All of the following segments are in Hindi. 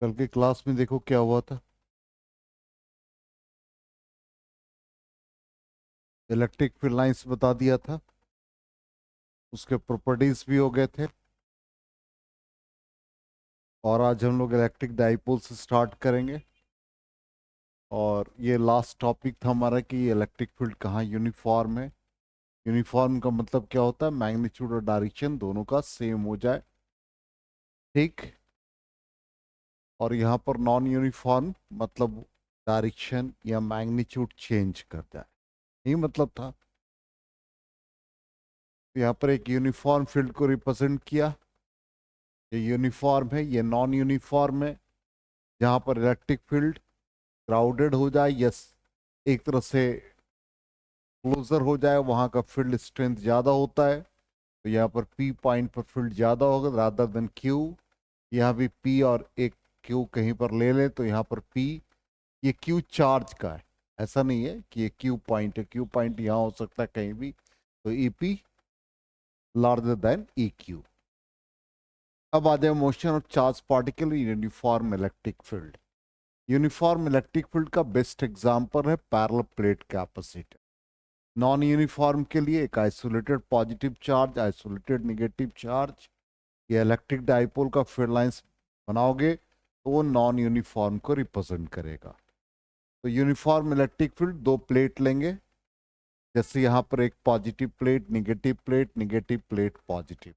कल की क्लास में देखो क्या हुआ था। इलेक्ट्रिक फील्ड लाइंस बता दिया था, उसके प्रॉपर्टीज भी हो गए थे। और आज हम लोग इलेक्ट्रिक डाइपोल से स्टार्ट करेंगे। और ये लास्ट टॉपिक था हमारा कि इलेक्ट्रिक फील्ड कहाँ यूनिफॉर्म है। यूनिफॉर्म का मतलब क्या होता है? मैग्नीट्यूड और डायरेक्शन दोनों का सेम हो जाए, ठीक। और यहाँ पर नॉन यूनिफॉर्म मतलब डायरेक्शन या मैग्नीट्यूड चेंज कर जाए, यही मतलब था। यहाँ पर एक यूनिफॉर्म फील्ड को रिप्रेजेंट किया, ये यूनिफॉर्म है, ये नॉन यूनिफॉर्म है। जहाँ पर इलेक्ट्रिक फील्ड क्राउडेड हो जाए, यस, एक तरह से क्लोजर हो जाए, वहाँ का फील्ड स्ट्रेंथ ज़्यादा होता है, तो यहाँ पर पी पॉइंट पर फील्ड ज़्यादा होगा रादर देन क्यू। यहाँ भी पी और एक क्यू कहीं पर ले लें तो यहाँ पर पी, ये क्यू चार्ज का है, ऐसा नहीं है कि ये क्यू पॉइंट है। क्यू पॉइंट यहाँ हो सकता है कहीं भी, तो E P larger than E Q. अब आ जाए motion of charge particle in uniform electric field. Uniform electric field का बेस्ट एग्जांपल है parallel plate capacitor. Non uniform के लिए एक isolated positive charge, isolated negative charge, ये इलेक्ट्रिक डाइपोल का फील्ड लाइंस बनाओगे तो वो नॉन यूनिफॉर्म को रिप्रेजेंट करेगा। तो यूनिफॉर्म इलेक्ट्रिक फील्ड दो प्लेट लेंगे, जैसे यहाँ पर एक positive plate, negative plate, negative plate, positive.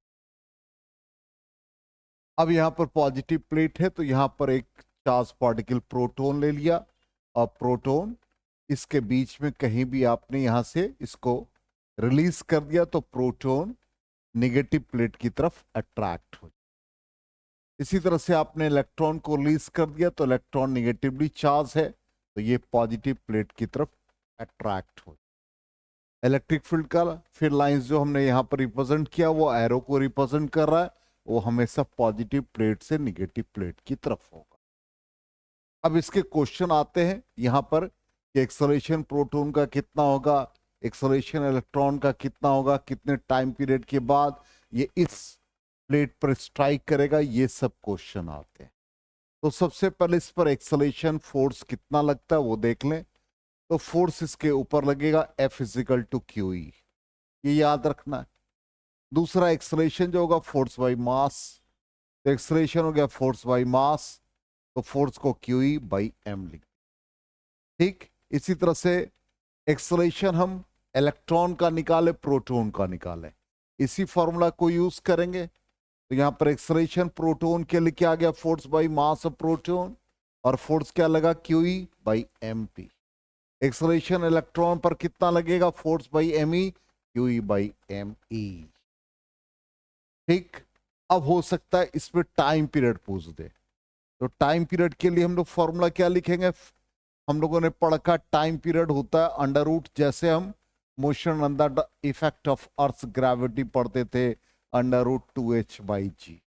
अब यहाँ पर पॉजिटिव प्लेट है तो यहाँ पर एक चार्ज पार्टिकल प्रोटॉन ले लिया, और प्रोटॉन इसके बीच में कहीं भी आपने यहाँ से इसको रिलीज कर दिया तो प्रोटॉन नेगेटिव प्लेट की तरफ अट्रैक्ट हो। इसी तरह से आपने इलेक्ट्रॉन को रिलीज कर दिया तो इलेक्ट्रॉन नेगेटिवली चार्ज है, तो ये पॉजिटिव प्लेट की तरफ अट्रैक्ट हो। इलेक्ट्रिक फील्ड का फील्ड लाइंस जो हमने यहाँ पर रिप्रेजेंट किया वो एरो को रिप्रेजेंट कर रहा है, वो हमेशा पॉजिटिव प्लेट से नेगेटिव प्लेट की तरफ होगा। अब इसके क्वेश्चन आते हैं यहाँ पर कि एक्सेलरेशन प्रोटॉन का कितना होगा, एक्सेलरेशन इलेक्ट्रॉन का कितना होगा, कितने टाइम पीरियड के बाद ये इस प्लेट पर स्ट्राइक करेगा, ये सब क्वेश्चन आते हैं। तो सबसे पहले इस पर एक्सेलरेशन फोर्स कितना लगता है वो देख लें। तो फोर्स इसके ऊपर लगेगा F is equal to q e, ये याद रखना है। दूसरा एक्सेलरेशन जो होगा फोर्स बाई मास, तो एक्सेलरेशन हो गया फोर्स बाई मास, तो फोर्स को क्यू ई बाई एम लिख, ठीक। इसी तरह से एक्सेलरेशन हम इलेक्ट्रॉन का निकाले, प्रोटॉन का निकाले, इसी फॉर्मूला को यूज करेंगे। तो यहां पर एक्सेलरेशन प्रोटॉन के लिए क्या आ गया, force by mass of proton, और फोर्स क्या लगा, q E by m p. Acceleration electron पर कितना लगेगा, force by m e, q E by m e, ठीक। अब हो सकता है इसमें टाइम पीरियड पूछ दे, तो टाइम पीरियड के लिए हम लोग फॉर्मूला क्या लिखेंगे, हम लोगों ने पढ़ा टाइम पीरियड होता है अंडर रूट, जैसे हम motion under the effect of earth gravity पढ़ते थे, under root 2h by g.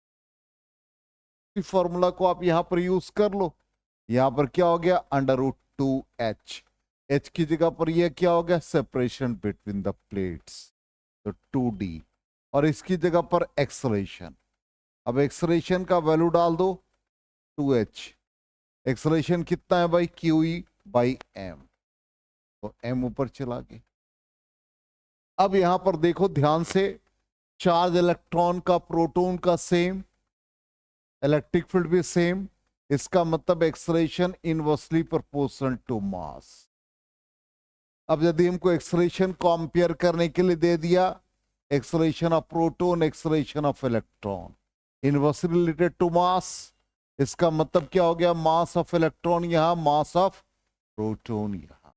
Formula को आप यहां पर यूज कर लो। यहां पर क्या हो गया, अंडर रूट 2h, h की जगह पर यह क्या हो गया, सेपरेशन बिटवीन द प्लेट्स, तो 2d, और इसकी जगह पर एक्सेलरेशन। अब एक्सेलरेशन का वैल्यू डाल दो 2h, एक्सेलरेशन कितना है भाई, क्यू ई बाई एम, तो एम ऊपर चला गया। अब यहां पर देखो ध्यान से, चार्ज इलेक्ट्रॉन का प्रोटॉन का सेम, इलेक्ट्रिक फील्ड भी सेम, इसका मतलब acceleration inversely proportional to mass. अब यदि हमको एक्सेलरेशन कंपेयर करने के लिए दे दिया, acceleration of proton, acceleration of electron, inversely related to mass, इसका मतलब क्या हो गया, मास ऑफ इलेक्ट्रॉन यहां, मास ऑफ प्रोटॉन यहां,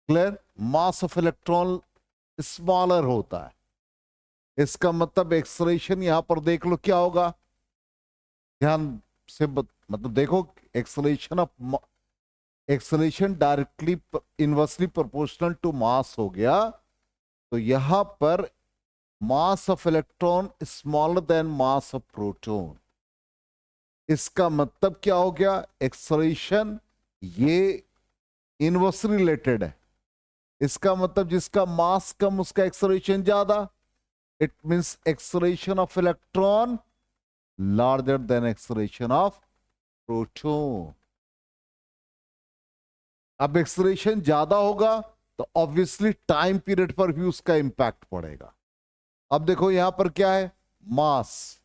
clear. Mass of electron smaller होता है, इसका मतलब एक्सेलरेशन यहां पर देख लो क्या होगा, ध्यान से मतलब देखो, acceleration of acceleration directly inversely proportional to mass हो गया, तो यहां पर mass of electron smaller than mass of proton, इसका मतलब क्या हो गया, एक्सेलरेशन ये इनवर्सली रिलेटेड है, इसका मतलब जिसका मास कम उसका एक्सेलरेशन ज्यादा, it means acceleration of electron larger than acceleration of proton. अब एक्सलेरेशन ज्यादा होगा तो ऑब्वियसली टाइम पीरियड पर भी उसका इंपैक्ट पड़ेगा। अब देखो यहां पर क्या है, मास,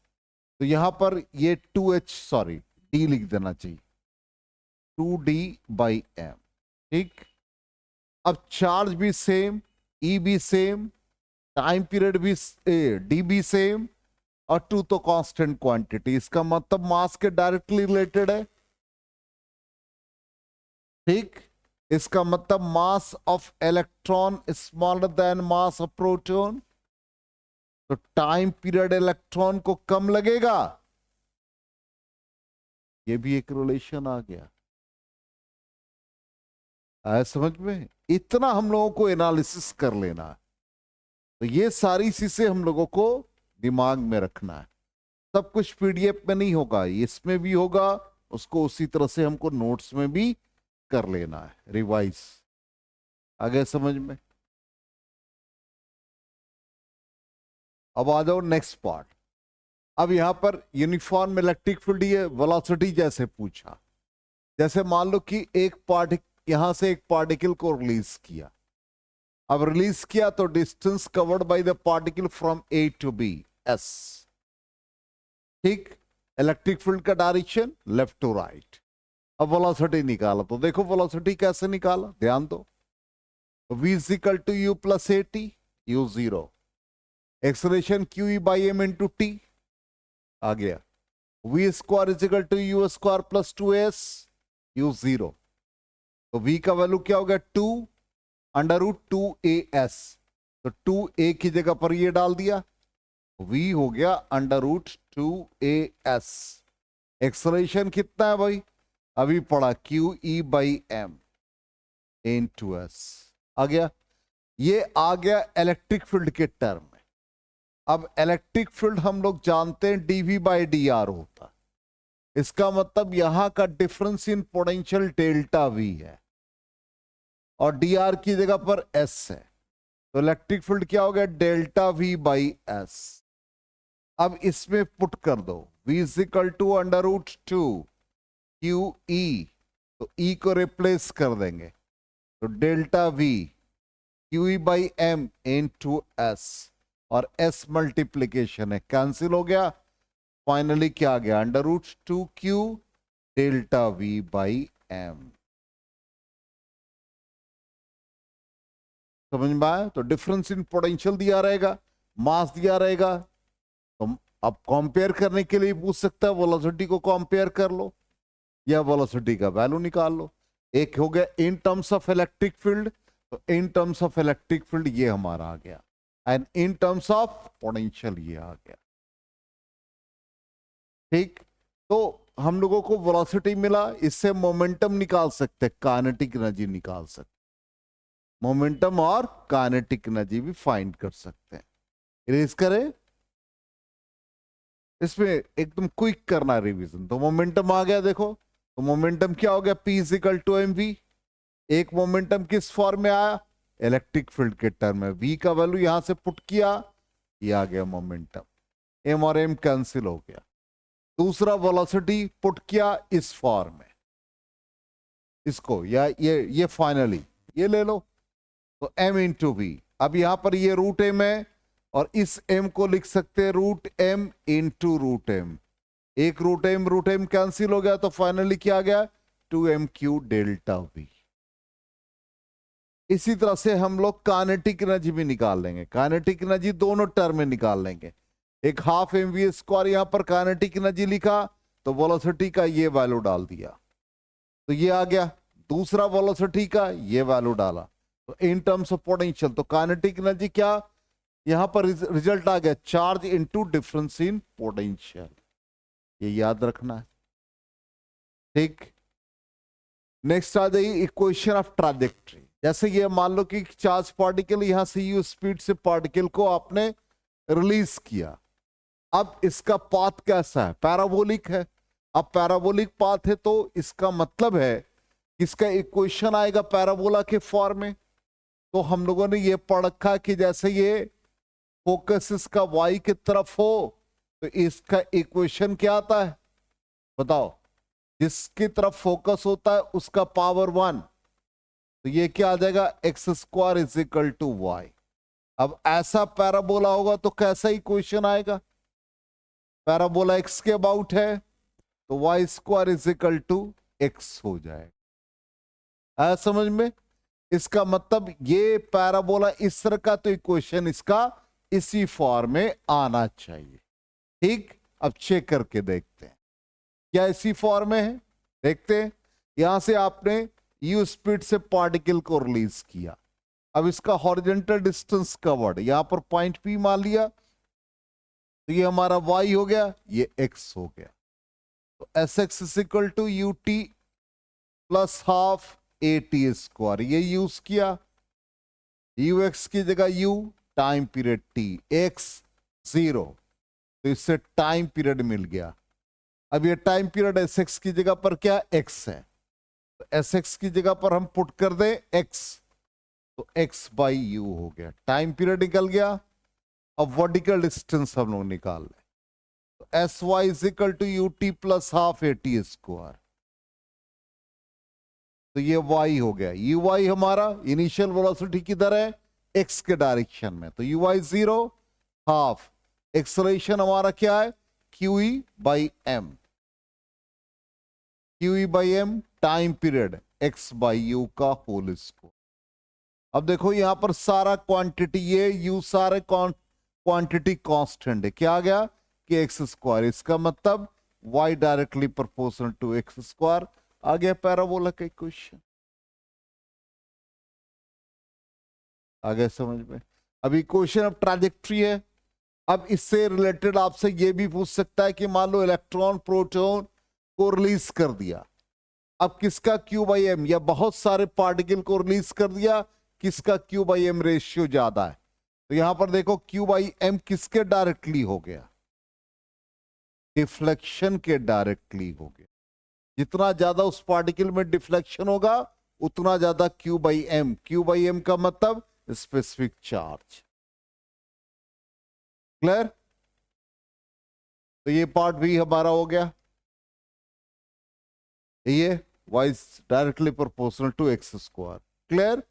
तो यहां पर ये 2h, सॉरी d लिख देना चाहिए, 2d/m, ठीक। अब चार्ज भी सेम, E भी सेम, टाइम पीरियड भी d भी सेम, और 2 तो कांस्टेंट क्वांटिटी, इसका मतलब मास के डायरेक्टली रिलेटेड है, ठीक। इसका मतलब मास of electron smaller than mass of proton, तो टाइम पीरियड इलेक्ट्रॉन को कम लगेगा। ये भी एक रिलेशन आ गया, आया समझ में? इतना हम लोगों को एनालिसिस कर लेना है, तो ये सारी चीजें हम लोगों को दिमाग में रखना है। सब कुछ पीडीएफ में नहीं होगा, इसमें भी होगा, उसको उसी तरह से हमको नोट्स में भी कर लेना है, रिवाइज। आगे समझ में? अब आ जाओ नेक्स्ट पार्ट। अब यहां पर यूनिफॉर्म इलेक्ट्रिक फील्ड, ये वेलोसिटी जैसे पूछा, जैसे मान लो कि एक यहां से एक पार्टिकल को रिलीज किया। अब रिलीज किया तो distance covered by the particle from A to B, S, ठीक। इलेक्ट्रिक फील्ड का डायरेक्शन लेफ्ट टू राइट। अब वेलोसिटी निकाला, तो देखो वेलोसिटी कैसे निकाला, ध्यान दो। v is equal to U plus A T, U zero, acceleration Q E by M into T आ गया, v square is equal to U square plus 2s, U zero, तो v का वैल्यू क्या हो गया, 2 अंडर रूट 2as, तो 2a की जगह पर ये डाल दिया, v हो गया अंडर रूट 2as। एक्सलेरेशन कितना है भाई, अभी पढ़ा, Q E by M into S, आ गया। ये आ गया इलेक्ट्रिक फील्ड के टर्म में। अब इलेक्ट्रिक फील्ड हम लोग जानते हैं dv/dr होता है, इसका मतलब यहां का difference in potential delta v है, और dr की जगह पर s है, तो इलेक्ट्रिक फील्ड क्या हो गया, डेल्टा v/s। अब इसमें पुट कर दो, v is equal to under root 2 q e, तो ई को रिप्लेस कर देंगे, तो delta v q E by M into s, और s मल्टीप्लीकेशन है, कैंसिल हो गया, फाइनली क्या आ गया, under root 2 q delta v by m. समझ में आया? तो डिफरेंस इन पोटेंशियल दिया रहेगा, मास दिया रहेगा, तो अब कंपेयर करने के लिए पूछ सकता है, वेलोसिटी को कंपेयर कर लो या वेलोसिटी का वैल्यू निकाल लो। एक हो गया in terms of electric field, तो in terms of electric field ये हमारा आ गया, and in terms of potential ये आ गया, ठीक। तो हम लोगों को वेलोसिटी मिला, इससे मोमेंटम निकाल सकते, काइनेटिक एनर्जी निकाल सकते, मोमेंटम और काइनेटिक एनर्जी भी फाइंड कर सकते हैं। इरेज करें, इसमें एकदम क्विक करना रिवीजन। तो मोमेंटम आ गया, देखो, तो मोमेंटम क्या हो गया, P is equal to mv। एक मोमेंटम किस फॉर्म में आया, इलेक्ट्रिक फील्ड के टर्म में, v का वैल्यू यहां से पुट किया, ये आ गया मोमेंटम, m और m कैंसिल हो गया। दूसरा वेलोसिटी पुट किया इस फॉर्म में, इसको या ये फाइनली ये ले लो, तो m इंटू वी। अब यहां पर ये रूट m है, और इस m को लिख सकते हैं root m into root m, एक रूट m कैंसिल हो गया, तो फाइनली क्या आ गया, 2m³ डेल्टा v। इसी तरह से हम लोग काइनेटिक एनर्जी भी निकाल लेंगे, काइनेटिक एनर्जी दोनों टर्म में निकाल लेंगे। एक हाफ mv² यहां पर काइनेटिक एनर्जी लिखा, तो वेलोसिटी का ये वैल्यू डाल दिया, तो ये आ गया। दूसरा वेलोसिटी का ये वैल्यू डाला, तो इन टर्म्स ऑफ पोटेंशियल, तो काइनेटिक एनर्जी क्या, यहां पर रिजल्ट आ गया, charge into difference in potential, ये याद रखना है, ठीक। नेक्स्ट आ जाइए इक्वेशन ऑफ ट्रैजेक्टरी। जैसे ये मान लो कि चार्ज पार्टिकल यहां से यू स्पीड से पार्टिकल को आपने रिलीज किया, अब इसका पाथ कैसा है, पैराबोलिक है। अब पैराबोलिक पाथ है, तो इसका मतलब है इसका इक्वेशन आएगा पैराबोला के फॉर्म में। तो हम लोगों ने ये पढ़ रखा कि जैसे ये फोकस इसका y की तरफ हो, तो इसका इक्वेशन क्या आता है बताओ? जिसकी तरफ फोकस होता है उसका पावर 1, तो ये क्या आ जाएगा? X square is equal to y. अब ऐसा पैराबोला होगा तो कैसा इक्वेशन आएगा? पैराबोला एक्स के अबाउट है तो y square is equal to x हो जाएगा। आया समझ में? इसका मतलब ये पैराबोला इस तरह का, तो इक्वेशन इसका इसी फॉर्म में आना चाहिए। ठीक, अब चेक करके देखते हैं क्या इसी फॉर्म में है। देखते हैं, यहां से आपने यू स्पीड से पार्टिकल को रिलीज किया। अब इसका हॉरिजॉन्टल डिस्टेंस कवर्ड, यहां पर पॉइंट पी मान लिया, तो ये हमारा y हो गया, ये x हो गया। तो s x is equal to u t plus half a t square, ये यूज किया। यू एक्स की जगह u, time period t, x 0, तो इससे टाइम पीरियड मिल गया। अब ये टाइम पीरियड एस एक्स की जगह पर क्या x है, तो एस एक्स की जगह पर हम पुट कर दें x, तो x बाई यू हो गया, टाइम पीरियड निकल गया। अब वर्टिकल डिस्टेंस हम लोग निकाल लें, तो s y is equal to u t plus half a t square, तो ये y हो गया। यू वाई हमारा इनिशियल वेलोसिटी किधर है? x के डायरेक्शन में, तो यू वाई 0 हाफ, एक्सेलरेशन हमारा क्या है? Q E by m, q E by m, time period x by u का होल स्क्वायर। अब देखो यहां पर सारा क्वांटिटी, ये यू सारे क्वांटिटी कांस्टेंट है, क्या आ गया कि एक्स स्क्वायर, इसका मतलब y directly proportional to X square आ गया पैराबोला का इक्वेशन। आ गया समझ में? अब इक्वेशन ऑफ ट्रैजेक्टरी है। अब इससे रिलेटेड आपसे ये भी पूछ सकता है कि मान लो इलेक्ट्रॉन प्रोटॉन को रिलीज कर दिया, अब किसका क्यू बाई एम, या बहुत सारे पार्टिकल को रिलीज कर दिया, किसका क्यू बाई एम रेशियो ज्यादा है? तो यहां पर देखो क्यू बाई एम किसके डायरेक्टली हो गया? डिफ्लेक्शन के डायरेक्टली हो गया। जितना ज्यादा उस पार्टिकल में डिफ्लेक्शन होगा उतना ज्यादा q by m, q by m का मतलब स्पेसिफिक चार्ज। क्लियर? तो ये पार्ट भी हमारा हो गया, ये y is directly proportional to x square। Clear?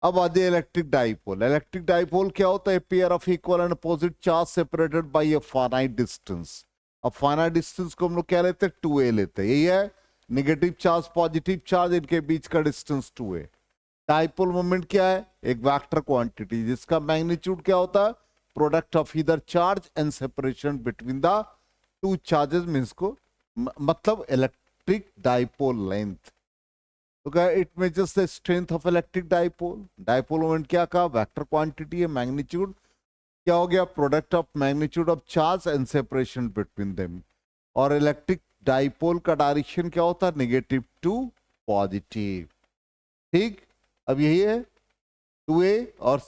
अब आ जाए इलेक्ट्रिक डाइपोल। इलेक्ट्रिक डाइपोल क्या होता है? Pair of equal and opposite charge separated by a finite distance. अब फाइनाइट डिस्टेंस को हम लोग क्या लेते हैं? 2a लेते हैं। यही है नेगेटिव चार्ज पॉजिटिव चार्ज, इनके बीच का डिस्टेंस 2a। डाइपोल मोमेंट क्या है? एक वेक्टर क्वांटिटी जिसका मैग्नीट्यूड क्या होता है? Product of either charge and separation between the two charges, means को मतलब इलेक्ट्रिक डाइपोल लेंथ। तो क्या it measures the strength of electric dipole. Dipole moment क्या कहा? वेक्टर क्वांटिटी है। मैग्नीट्यूड क्या हो गया? Product of magnitude of charge and separation between them. और इलेक्ट्रिक डाइपोल का डायरेक्शन क्या होता है? Negative to positive. ठीक, अब यही है 2a, और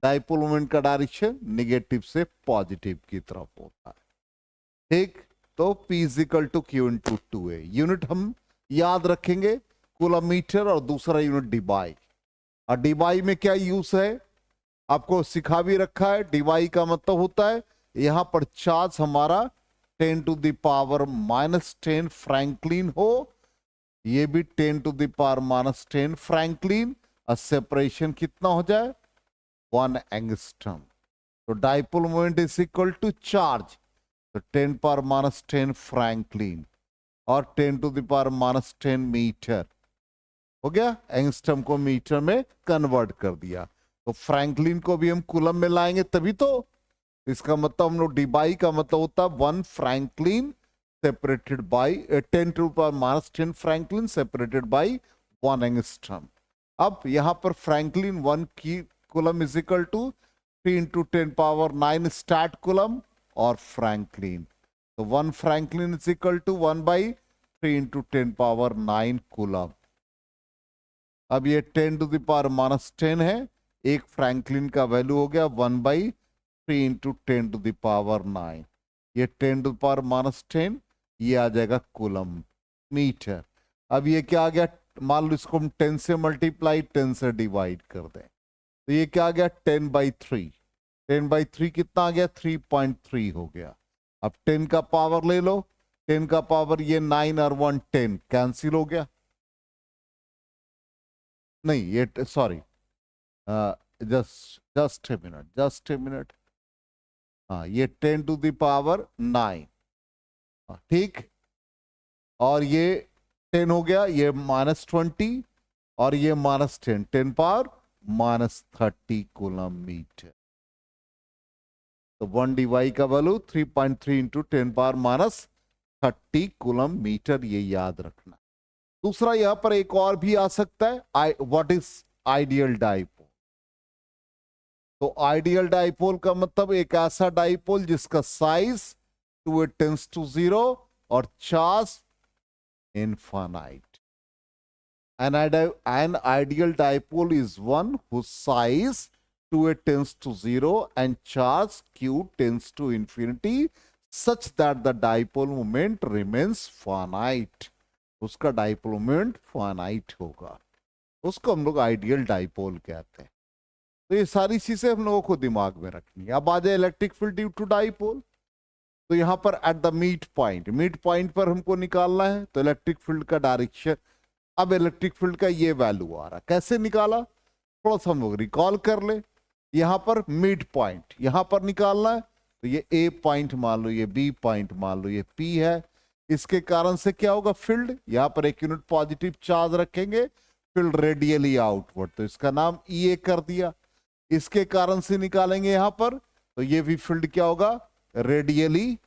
डाइपोल मोमेंट का डायरेक्शन नेगेटिव से पॉजिटिव की तरफ होता है। ठीक, तो P is equal to q into 2a। Unit हम याद रखेंगे, कूलमीटर, और दूसरा यूनिट डीबाई। और डीबाई में क्या यूज है आपको सिखा भी रखा है। डीबाई का मतलब होता है यहां पर चार्ज हमारा 10 टू द पावर -10 फ्रैंकलिन हो, ये भी 10 टू द पावर -10 फ्रैंकलिन, और सेपरेशन कितना हो जाए? 1 एंगस्ट्रम। तो dipole moment is equal to charge, तो 10 पावर -10 फ्रैंकलिन और 10 टू द पावर -10 मीटर हो गया। एंगस्ट्रम को मीटर में कन्वर्ट कर दिया, तो फ्रैंकलिन को भी हम कूलम में लाएंगे तभी तो। इसका मतलब हम लोग डीबाई का मतलब होता है 1 franklin separated by 10 to the power -10 franklin separated by 1 angstrom. अब यहां पर फ्रैंकलिन 1 की coulomb is equal to 3 into 10 power 9 stat coulomb और फ्रैंकलिन, तो 1 franklin is equal to 1 by 3 into 10 power 9 coulomb. अब ये 10 टू द पावर -10 है, एक फ्रैंकलिन का वैल्यू हो गया 1 by 3 into 10 to the power 9। ये 10 टू द पावर -10, ये आ जाएगा कूलम मीटर। अब ये क्या आ गया? मान लो इसको हम 10 से मल्टीप्लाई 10 से डिवाइड कर दें, तो ये क्या आ गया? 10 बाई 3, 10/3 कितना आ गया? 3.3 हो गया। अब 10 का पावर ले लो, 10 का पावर, ये 9 और 1 10 कैंसिल हो गया। नहीं, ये sorry, just a minute, just a minute. हाँ, ये 10⁹9, ठीक। और ये 10 हो गया, ये -20, और ये -10, 10⁻−30 कूलम मीटर। तो 1 dy का वैल्यू 3.3 इंटू 10⁻−30 कूलम मीटर, ये याद रखना। दूसरा यहां पर एक और भी आ सकता है, व्हाट इज आइडियल डाइपोल। तो आइडियल डाइपोल का मतलब एक ऐसा डाइपोल जिसका साइज 2 → 0 और charge infinite. An ideal dipole is one whose size 2 → 0 and charge q tends to infinity such that the dipole moment remains finite. उसका डाइपोल मोमेंट फाइनाइट होगा, उसको हम लोग आइडियल डाइपोल कहते हैं। तो ये सारी चीजें हम लोगों को दिमाग में रखनी है। अब आ जाए electric field due to dipole. तो यहां पर एट द मिड पॉइंट पर हमको निकालना है, तो इलेक्ट्रिक फील्ड का डायरेक्शन। अब इलेक्ट्रिक फील्ड का ये वैल्यू आ रहा, कैसे निकाला, थोड़ा सा हम लोग रिकॉल कर ले। यहां पर मिड पॉइंट यहां पर निकालना है, तो ये ए पॉइंट मान लो, ये बी पॉइंट मान लो, ये पी है। इसके कारण से क्या होगा, फील्ड, यहां पर एक यूनिट पॉजिटिव चार्ज रखेंगे, फील्ड रेडियली आउटवर्ड, तो इसका नाम ई ए कर दिया। इसके कारण से निकालेंगे यहां पर, तो ये भी फील्ड क्या होगा, रेडियली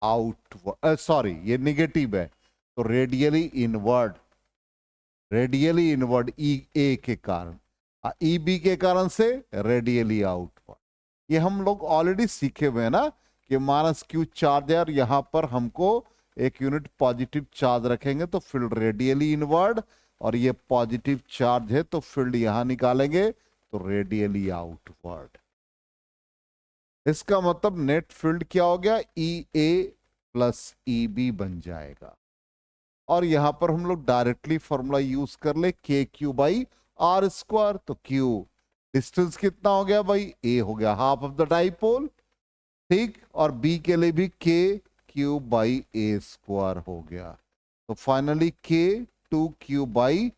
आउटवर्ड, सॉरी ये निगेटिव है, तो रेडियली इनवर्ड, ई ए के कारण, ई बी के कारण से रेडियली आउटवर्ड। ये हम लोग ऑलरेडी सीखे हुए हैं ना, कि -q चार्ज है और यहां पर हमको एक यूनिट पॉजिटिव चार्ज रखेंगे तो फील्ड रेडियली इनवर्ड, और ये पॉजिटिव चार्ज है तो फील्ड यहां निकालेंगे तो रेडियली आउटवर्ड। इसका मतलब नेट फील्ड क्या हो गया, ई ए प्लस ई बी बन जाएगा। और यहां पर हम लोग डायरेक्टली फॉर्मूला यूज कर ले, KQ/R²। तो Q डिस्टेंस कितना हो गया भाई, A हो गया, हाफ ऑफ द डाइपोल, ठीक। और B के लिए भी KQ/A² हो गया। तो फाइनली K2Q/A²।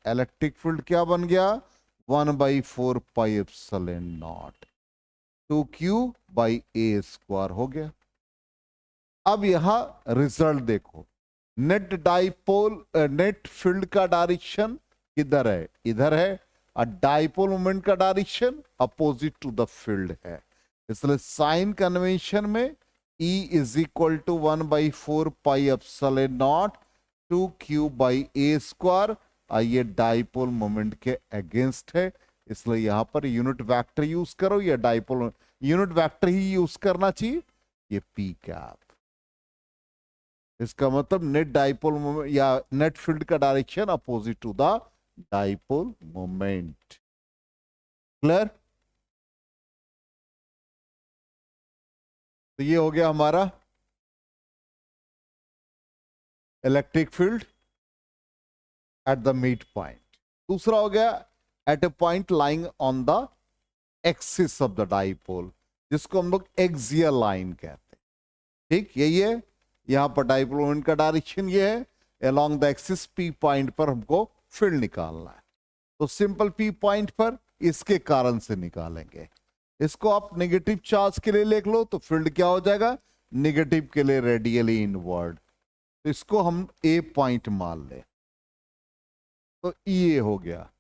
इलेक्ट्रिक फील्ड क्या बन गया, 1/4πε0 2Q/A² हो गया। अब यहां रिजल्ट देखो, नेट डाइपोल नेट फील्ड का डायरेक्शन किधर है, इधर है, और डाइपोल मोमेंट का direction opposite to the field है। इसलिए साइन कन्वेंशन में E = 1/4πε0 2Q/A², ये डाइपोल मोमेंट के अगेंस्ट है, इसलिए यहां पर यूनिट वेक्टर यूज करो, या डाइपोल यूनिट वेक्टर ही यूज करना चाहिए, ये P कैप। इसका मतलब नेट डाइपोल मोमेंट या नेट फील्ड का direction opposite to the dipole moment. Clear? तो ये हो गया हमारा electric field at the mid point. दूसरा हो गया at a point lying on the axis of the dipole, जिसको हम लोग एक्सियल लाइन कहते हैं, ठीक। यही है, यहां पर डाइपोल मोमेंट का डायरेक्शन ये है, along the axis P point पर हमको फील्ड निकालना है। तो सिंपल P पॉइंट पर इसके कारण से निकालेंगे। इसको आप नेगेटिव चार्ज के लिए लिख लो, तो फील्ड क्या हो जाएगा, नेगेटिव के लिए रेडियली इनवर्ड। तो इसको हम A पॉइंट मान ले, तो E A हो गया।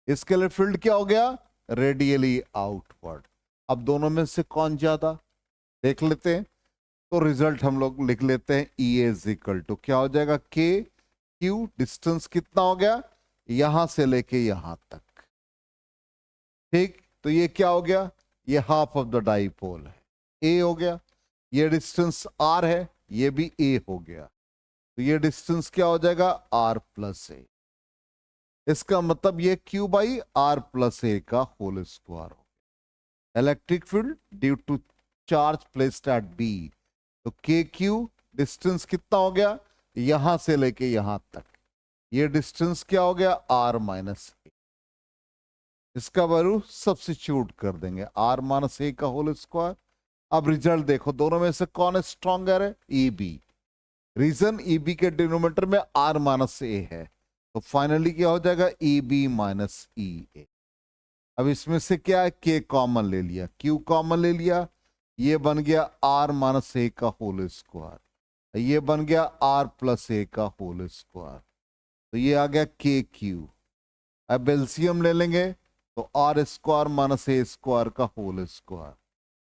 इसके लिए फील्ड क्या हो गया, रेडियली आउटवर्ड। अब दोनों में से कौन ज्यादा देख लेते हैं, तो रिजल्ट हम लोग लिख लेते हैं, E A क्या हो जाएगा, KQ, डिस्टेंस कितना हो गया, यहां से लेके यहां तक, ठीक। तो ये क्या हो गया, ये हाफ ऑफ द डाइपोल है, A हो गया। ये डिस्टेंस R है, ये भी A हो गया, तो ये डिस्टेंस क्या हो जाएगा, R+A। इसका मतलब ये Q/R+A का होल स्क्वायर हो गया। Electric field due to charge placed at B, तो KQ डिस्टेंस कितना हो गया, यहां से लेके यहां तक, ये डिस्टेंस क्या हो गया, R-A। इसका वैल्यू सब्स्टिट्यूट कर देंगे, आर माइनस ए का होल स्क्वायर। अब रिजल्ट देखो, दोनों में से कौन स्ट्रॉन्गर है? E b. Reason e b के डिनोमिनेटर में आर माइनस ए है, तो फाइनली क्या हो जाएगा? E b minus e a. अब इसमें से क्या है? के कॉमन ले लिया, क्यू कॉमन ले लिया, ये बन गया आर माइनस ए का होल स्क्वायर, ये बन गया आर प्लस ए का होल स्क्वायर, तो ये आ गया के क्यू। अब एलसीएम ले लेंगे तो r square minus a square का होल स्क्वायर,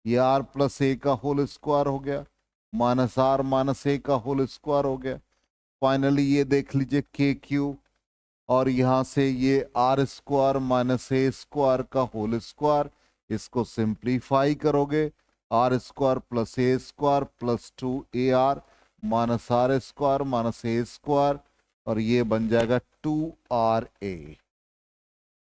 ये आर प्लस ए का होल स्क्वायर हो गया, माइनस आर माइनस ए का होल स्क्वायर हो गया। फाइनली ये देख लीजिए के क्यू, और यहां से ये r square minus a square का होल स्क्वायर, इसको सिंप्लीफाई करोगे, r square plus a square plus 2 AR minus r square minus a square, और ये बन जाएगा 2RA।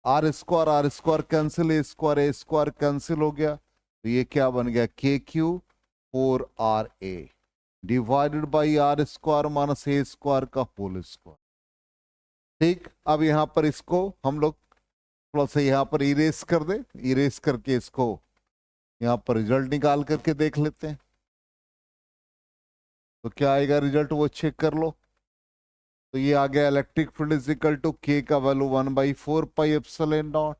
R square cancel, a square cancel हो गया, तो ये क्या बन गया? K q 4RA divided by r square minus a square का होल स्क्वायर। ठीक, अब यहां पर इसको हम लोग प्लस यहां पर इरेज कर दे, इरेज करके इसको यहां पर रिजल्ट निकाल करके देख लेते हैं, तो क्या आएगा रिजल्ट वो चेक कर लो। तो ये आ गया electric field is equal to k का वैल्यू 1/4πε0।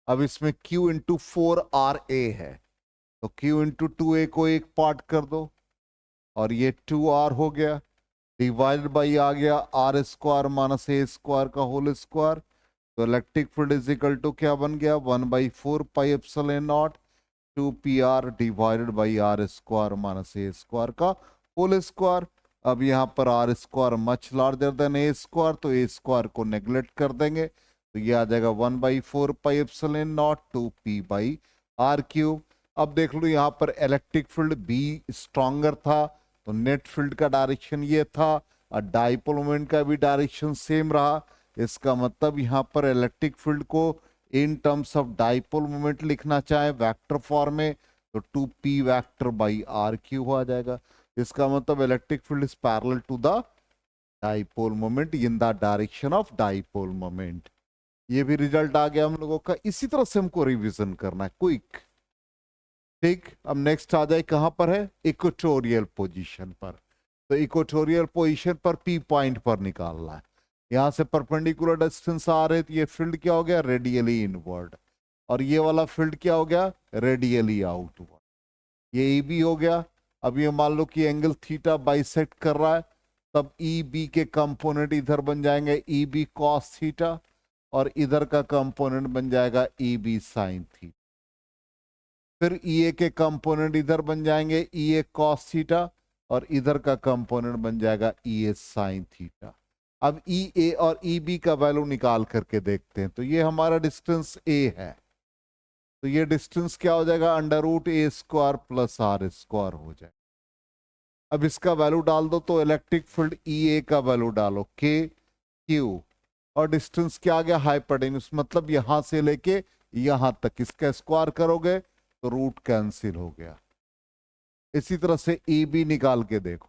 अब इसमें Q इंटू 4RA है, तो Q इंटू 2A को एक पार्ट कर दो, और ये 2R हो गया, डिवाइडेड बाई आ गया r square minus a square का होल स्क्वायर। तो electric field is equal to क्या बन गया? 1/4πε0 2PR divided by r square minus a square का होल स्क्वायर। अब यहाँ पर r square much larger than a square, तो ए स्क्वायर को नेग्लेक्ट कर देंगे, तो ये आ जाएगा 1/4πε0 2p/r³। अब देख लो यहाँ पर इलेक्ट्रिक फील्ड बी स्ट्रॉन्गर था, तो नेट फील्ड का डायरेक्शन ये था, और डाइपोल मोमेंट का भी डायरेक्शन सेम रहा। इसका मतलब यहाँ पर इलेक्ट्रिक फील्ड को इन टर्म्स ऑफ डाइपोल मोमेंट लिखना चाहे वेक्टर फॉर्म में, तो 2p वेक्टर/r³ आ जाएगा। इसका मतलब electric field is parallel to the dipole moment in the direction of dipole moment. ये भी रिजल्ट आ गया हम लोगों का। इसी तरह से हमको रिवीजन करना है क्विक। ठीक, अब नेक्स्ट आ जाए कहां पर है? इक्वेटोरियल पोजीशन पर। तो इक्वेटोरियल पोजीशन पर पी पॉइंट पर निकालना है। यहां से परपेंडिकुलर डिस्टेंस आ रहे, तो ये फील्ड क्या हो गया? रेडियली इनवर्ड, और ये वाला फील्ड क्या हो गया? Radially outward. ये ई बी हो गया। अब ये मान लो कि एंगल थीटा बाइसेक्ट कर रहा है, तब ई बी के कंपोनेंट इधर बन जाएंगे ई बी कॉस थीटा, और इधर का कंपोनेंट बन जाएगा ई बी साइन थीटा। फिर ई ए के कंपोनेंट इधर बन जाएंगे ई ए कॉस थीटा, और इधर का कंपोनेंट बन जाएगा ई ए साइन थीटा। अब ई ए और ई बी का वैल्यू निकाल करके देखते हैं। तो ये हमारा डिस्टेंस ए है, तो ये डिस्टेंस क्या हो जाएगा? √a² प्लस आर स्क्वायर हो जाएगा। अब इसका वैल्यू डाल दो, तो इलेक्ट्रिक फील्ड ई ए का वैल्यू डालो के क्यू, और डिस्टेंस क्या आ गया? हाइपोटेन्यूज, मतलब यहां से लेके यहां तक, इसका स्क्वायर करोगे तो रूट कैंसिल हो गया। इसी तरह से ई बी निकाल के देखो,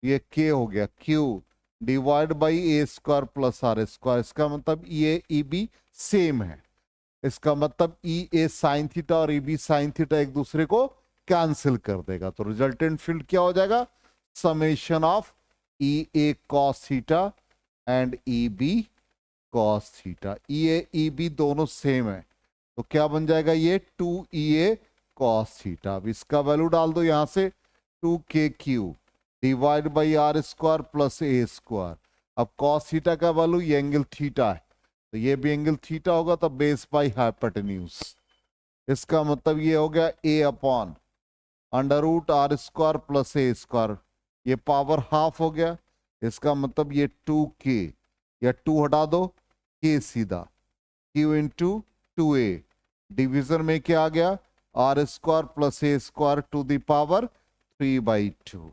ये के हो गया q divide by a² plus r square. इसका मतलब ये ई बी सेम है, इसका मतलब ई ए साइन थीटा और ई बी साइन थीटा एक दूसरे को कैंसिल कर देगा, तो रिजल्टेंट फील्ड क्या हो जाएगा? Summation of e a cos theta and e b cos theta. E a e b दोनों सेम है, तो क्या बन जाएगा? ये 2EA कॉस थीटा। अब इसका वैल्यू डाल दो यहां से, 2KQ divide by r² plus a²। अब कॉस थीटा का वैल्यू ये एंगल थीटा है, तो ये भी एंगल थीटा होगा, तो बेस बाई हाइपोटेन्यूज। इसका मतलब ये हो गया a/√r² प्लस a², ये पावर हाफ हो गया। इसका मतलब ये 2k, या 2 हटा दो, k सीधा, q इंटू 2a, डिवीजन में क्या आ गया? r² plus a² to the power 3/2।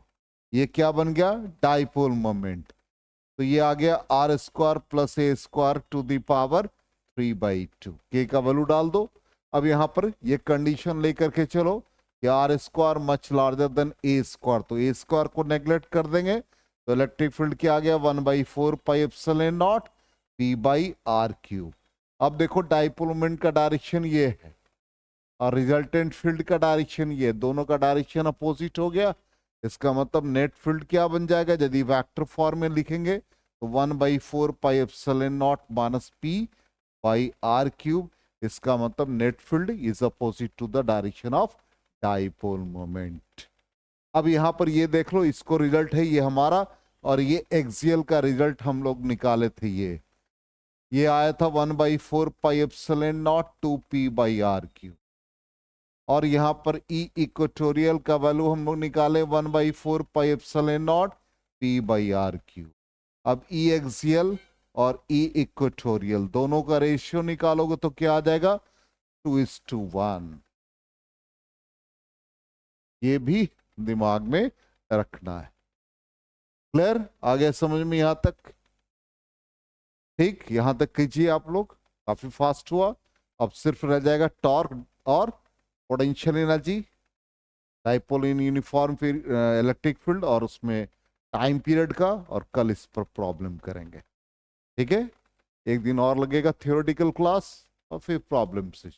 ये क्या बन गया? Dipole moment. तो ये आ गया r² plus a² to the power 3/2। के का वैल्यू डाल दो। अब यहां पर ये कंडीशन लेकर के चलो कि r² much larger then a², तो a² को नेग्लेक्ट कर देंगे, तो इलेक्ट्रिक फील्ड क्या आ गया? 1/4πε0 p/r³। अब देखो डाइपोल मोमेंट का डायरेक्शन ये है और रिजल्टेंट फील्ड का डायरेक्शन ये, दोनों का डायरेक्शन अपोजिट हो गया। इसका मतलब नेट फील्ड क्या बन जाएगा, यदि वेक्टर फॉर्म में लिखेंगे तो 1/4 pi epsilon not minus p by r cube. इसका मतलब net field is opposite to the direction of dipole moment. अब यहां पर ये देख लो, इसको रिजल्ट है ये हमारा, और ये एक्सियल का रिजल्ट हम लोग निकाले थे। ये आया था 1/4 pi epsilon not 2p/r cube. और यहां पर ई इक्वेटोरियल का वैल्यू हम लोग निकाले 1/4 pi epsilon not p/r cube. अब ई एक्सियल और ई इक्वेटोरियल दोनों का रेशियो निकालोगे तो क्या आ जाएगा, 2:1। ये भी दिमाग में रखना है। क्लियर, आगे समझ में यहां तक? ठीक, यहां तक कीजिए आप लोग, काफी फास्ट हुआ। अब सिर्फ रह जाएगा टॉर्क और potential energy, dipole in uniform फिर इलेक्ट्रिक फील्ड, और उसमें टाइम पीरियड का, और कल इस पर प्रॉब्लम करेंगे। ठीक है, एक दिन और लगेगा थियोरेटिकल क्लास और फिर प्रॉब्लम से